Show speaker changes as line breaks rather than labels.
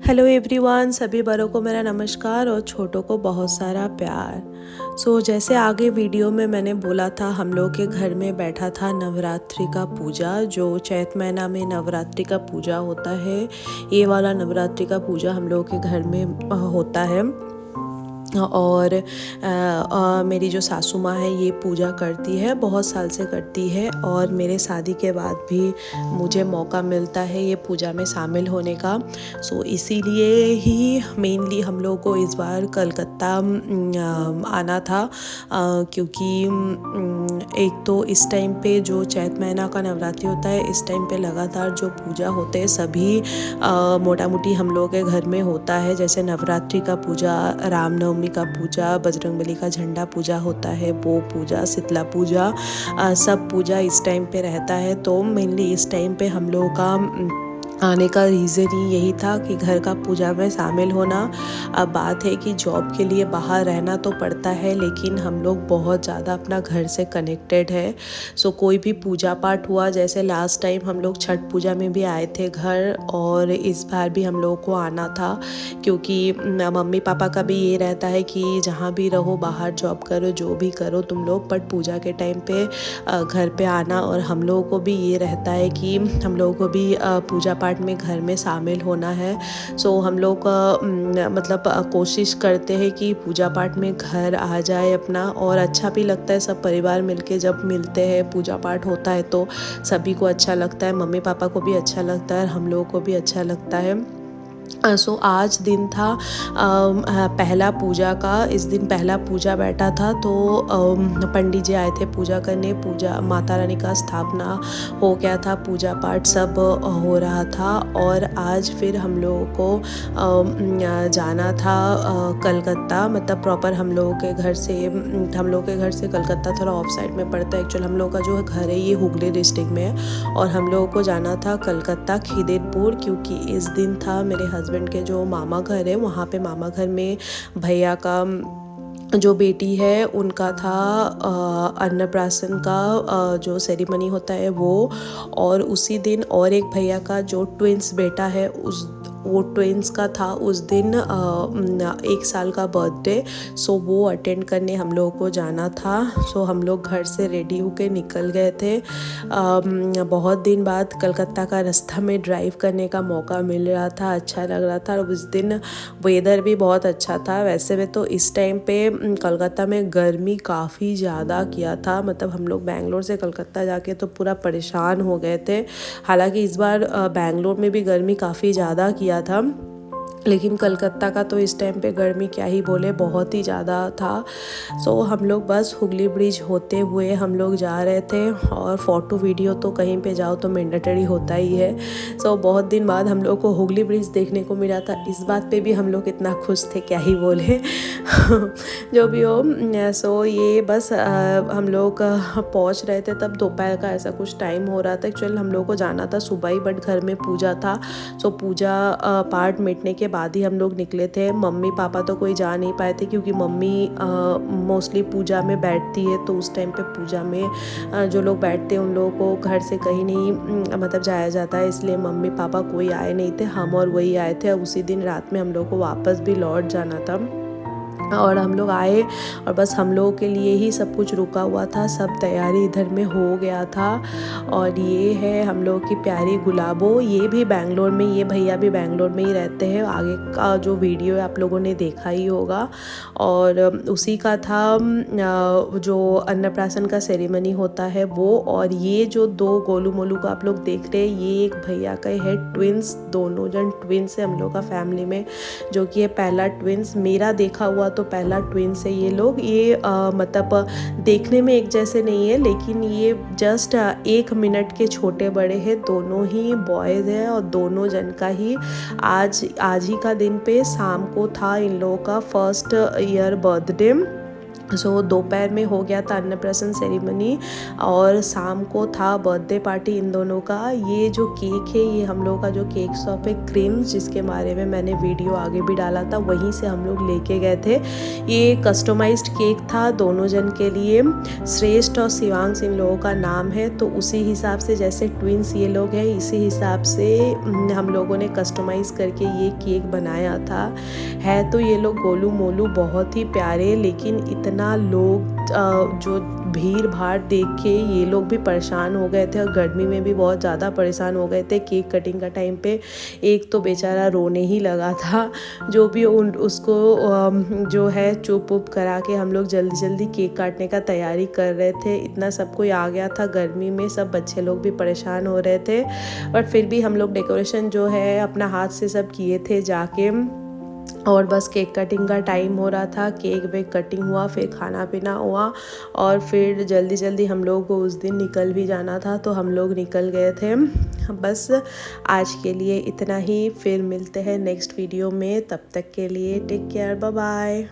Hello everyone, सभी बड़ों को मेरा नमस्कार और छोटों को बहुत सारा प्यार। जैसे आगे वीडियो में मैंने बोला था, हम लोग के घर में बैठा था नवरात्रि का पूजा। जो चैत महीना में नवरात्रि का पूजा होता है, ये वाला नवरात्रि का पूजा हम लोग के घर में होता है। और मेरी जो सासू माँ है ये पूजा करती है, बहुत साल से करती है। और मेरे शादी के बाद भी मुझे मौका मिलता है ये पूजा में शामिल होने का। इसीलिए ही मेनली हम लोग को इस बार कलकत्ता आना था, क्योंकि एक तो इस टाइम पे जो चैत महीना का नवरात्रि होता है, इस टाइम पे लगातार जो पूजा होते हैं सभी मोटा मोटी हम लोग के घर में होता है। जैसे नवरात्रि का पूजा, रामनवमी का पूजा, बजरंगबली का झंडा पूजा होता है, वो पूजा, शीतला पूजा, सब पूजा इस टाइम पे रहता है। तो मेनली इस टाइम पे हम लोगों का आने का रीज़न ही यही था कि घर का पूजा में शामिल होना। अब बात है कि जॉब के लिए बाहर रहना तो पड़ता है, लेकिन हम लोग बहुत ज़्यादा अपना घर से कनेक्टेड है। कोई भी पूजा पाठ हुआ, जैसे लास्ट टाइम हम लोग छठ पूजा में भी आए थे घर, और इस बार भी हम लोगों को आना था, क्योंकि मम्मी पापा का भी ये रहता है कि जहाँ भी रहो, बाहर जॉब करो, जो भी करो तुम लोग, बट पूजा के टाइम पे घर पे आना। और हम लोगों को भी ये रहता है कि हम लोगों को भी पूजा पाठ में घर में शामिल होना है। हम लोग मतलब कोशिश करते हैं कि पूजा पाठ में घर आ जाए अपना, और अच्छा भी लगता है सब परिवार मिलके जब मिलते हैं, पूजा पाठ होता है तो सभी को अच्छा लगता है, मम्मी पापा को भी अच्छा लगता है, हम लोगों को भी अच्छा लगता है। आज दिन था पहला पूजा का। इस दिन पहला पूजा बैठा था, तो पंडित जी आए थे पूजा करने। पूजा माता रानी का स्थापना हो गया था, पूजा पाठ सब हो रहा था। और आज फिर हम लोगों को जाना था कलकत्ता। मतलब प्रॉपर हम लोगों के घर से कलकत्ता थोड़ा ऑफ साइड में पड़ता है। एक्चुअल हम लोग का जो घर है ये हुगली डिस्ट्रिक्ट में है, और हम लोगों को जाना था कलकत्ता खिदिरपुर, क्योंकि इस दिन था मेरे हस्बैंड के जो मामा घर है, वहाँ पे मामा घर में भैया का जो बेटी है उनका था अन्नप्राशन का जो सेरेमनी होता है वो। और उसी दिन और एक भैया का जो ट्विंस बेटा है, वो ट्विंस का था उस दिन 1 साल का बर्थडे। वो अटेंड करने हम लोगों को जाना था। हम लोग घर से रेडी होके निकल गए थे। बहुत दिन बाद कलकत्ता का रास्ता में ड्राइव करने का मौका मिल रहा था, अच्छा लग रहा था। और उस दिन वेदर भी बहुत अच्छा था। वैसे में तो इस टाइम पे कलकत्ता में गर्मी काफ़ी ज़्यादा किया था, मतलब हम लोग बैंगलोर से कलकत्ता जाके तो पूरा परेशान हो गए थे। हालांकि इस बार बैंगलोर में भी गर्मी काफ़ी ज़्यादा किया था, लेकिन कलकत्ता का तो इस टाइम पे गर्मी क्या ही बोले, बहुत ही ज़्यादा था। हम लोग बस हुगली ब्रिज होते हुए हम लोग जा रहे थे। और फ़ोटो वीडियो तो कहीं पे जाओ तो मैंडेटरी होता ही है। बहुत दिन बाद हम लोग को हुगली ब्रिज देखने को मिला था। इस बात पे भी हम लोग इतना खुश थे, क्या ही बोले। जो भी हो, ये बस हम लोग पहुँच रहे थे, तब दोपहर का ऐसा कुछ टाइम हो रहा था। एक्चुअली हम लोग को जाना था सुबह ही, बट घर में पूजा था। पूजा पाठ मिटने के बाद ही हम लोग निकले थे। मम्मी पापा तो कोई जा नहीं पाए थे, क्योंकि मम्मी मोस्टली पूजा में बैठती है, तो उस टाइम पे पूजा में जो लोग बैठते हैं उन लोगों को घर से कहीं नहीं मतलब जाया जाता है, इसलिए मम्मी पापा कोई आए नहीं थे, हम और वही आए थे। उसी दिन रात में हम लोग को वापस भी लौट जाना था, और हम लोग आए, और बस हम लोगों के लिए ही सब कुछ रुका हुआ था, सब तैयारी इधर में हो गया था। और ये है हम लोग की प्यारी गुलाबो, ये भी बैंगलोर में, ये भैया भी बैंगलोर में ही रहते हैं। आगे का जो वीडियो है आप लोगों ने देखा ही होगा। और उसी का था जो अन्नप्राशन का सेरेमनी होता है वो। और ये जो 2 गोलू मोलू को आप लोग देख रहे हैं, ये एक भैया का है ट्विंस, दोनों जन ट्विंस है हम लोग का फैमिली में, जो कि ये पहला ट्विंस मेरा देखा हुआ तो पहला ट्विंस है ये लोग। ये मतलब देखने में एक जैसे नहीं है, लेकिन ये जस्ट 1 मिनट के छोटे बड़े हैं, दोनों ही बॉयज़ हैं। और दोनों जन का ही आज ही का दिन पे शाम को था इन लोगों का फर्स्ट ईयर बर्थडे। सो दोपहर में हो गया था अन्नप्राशन सेरेमनी और शाम को था बर्थडे पार्टी इन दोनों का। ये जो केक है ये हम लोगों का जो केक शॉप है क्रीम्स, जिसके बारे में मैंने वीडियो आगे भी डाला था, वहीं से हम लोग लेके गए थे। ये कस्टमाइज्ड केक था दोनों जन के लिए। श्रेष्ठ और शिवांश इन लोगों का नाम है, तो उसी हिसाब से जैसे ट्विंस ये लोग हैं इसी हिसाब से हम लोगों ने कस्टमाइज़ करके ये केक बनाया था। है तो ये लोग गोलू मोलू बहुत ही प्यारे, लेकिन इतना लोग जो भीड़ भाड़ देख के ये लोग भी परेशान हो गए थे और गर्मी में भी बहुत ज़्यादा परेशान हो गए थे। केक कटिंग का टाइम पे एक तो बेचारा रोने ही लगा था, जो भी उसको जो है चुप उप करा के हम लोग जल्दी जल्दी केक काटने का तैयारी कर रहे थे। इतना सब कोई आ गया था गर्मी में, सब बच्चे लोग भी परेशान हो रहे थे, बट फिर भी हम लोग डेकोरेशन जो है अपना हाथ से सब किए थे जाके। और बस केक कटिंग का टाइम हो रहा था, केक वेक कटिंग हुआ, फिर खाना पीना हुआ और फिर जल्दी जल्दी हम लोग को उस दिन निकल भी जाना था, तो हम लोग निकल गए थे। बस आज के लिए इतना ही, फिर मिलते हैं नेक्स्ट वीडियो में, तब तक के लिए टेक केयर, बाय बाय।